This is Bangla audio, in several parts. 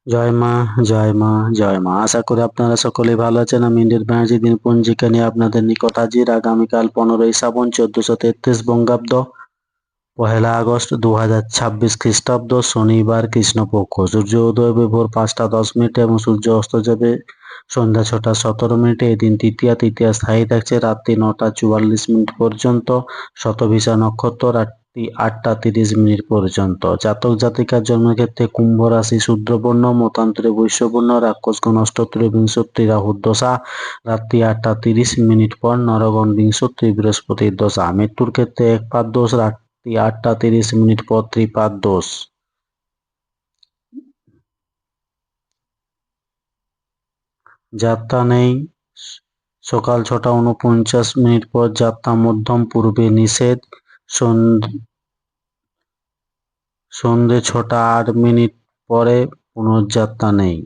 জয় মা, জয় মা, জয় মা। আশা করি আপনারা সকলেই ভালো আছেন। আমি ইন্ডিয়ান ব্যানার্জি দিন পঞ্জিকা নিয়ে আপনাদের নিকট হাজির। আগামীকাল 15ই শ্রাবণ 1433 বঙ্গাব্দ, 1 আগস্ট 2026 খ্রিস্টাব্দ, শনিবার, কৃষ্ণপক্ষ। সূর্য উদয় হবে ভোর 5টা 10 মিনিটে এবং সূর্য অস্ত যাবে সন্ধ্যা 6টা 17 মিনিটে। এই দিন তৃতীয়া স্থায়ী থাকছে রাত্রি 9টা 44 মিনিট পর্যন্ত। শতভিষা নক্ষত্র রাত্রি 8টা 30 মিনিট পর্যন্ত। জাতক জাতিকার জন্মের ক্ষেত্রে কুম্ভ রাশি শূদ্রবর্ণ, মতান্তরে বৈশ্যবর্ণ, রাক্ষসগণ অষ্টত্রী বিংশত্রী রাহুর দশা রাত্রি 8টা 30 মিনিট পর, নরগণ বিংশত্রী বৃহস্পতির দশা। মৃত্যুর ক্ষেত্রে একপাদ দোষ রাত্রি 8টা 30 মিনিট পর, ত্রিপাদ দোষ। যাত্রা নেই সকাল 6টা 49 মিনিট পর, যাত্রা মধ্যম পূর্বে নিষেধ। সন্ধে 6টা 8 মিনিট পরে পুনর্যাত্রা নেই।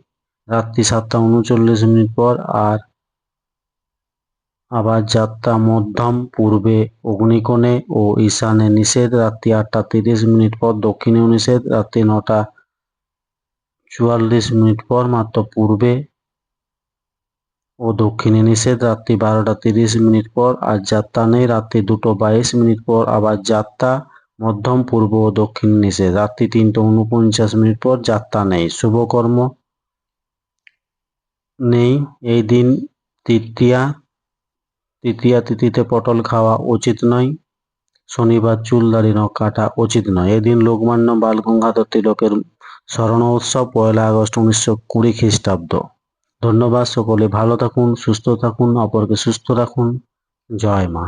রাত্রি 7টা 39 মিনিট পর আবার যাত্রা মধ্যম পূর্বে অগ্নিকোণে ও ঈশানে নিষেধ। রাত্রি 8টা 30 মিনিট পর দক্ষিণেও নিষেধ। রাত্রি 9টা 44 মিনিট পর মাত্র পূর্বে ও দক্ষিণে নিষেধ। রাত্রি 12টা 30 মিনিট পর আর যাত্রা নেই। রাত্রি 2টা 22 মিনিট পর আবার যাত্রা মধ্যম পূর্ব ও দক্ষিণ নিষেধ। রাত্রি 3টা 49 মিনিট পর যাত্রা নেই। শুভকর্ম নেই এই দিন। তৃতীয়া তিথিতে পটল খাওয়া উচিত নয়। শনিবার চুল দাড়ি নখ কাটা উচিত নয়। এদিন লোকমান্য বাল গঙ্গাধর তিলকের স্মরণ উৎসব, 1 আগস্ট 1920 খ্রিস্টাব্দ। ধন্যবাদ। সকলে ভালো থাকুন, সুস্থ থাকুন, অপরকে সুস্থ রাখুন। জয় মা।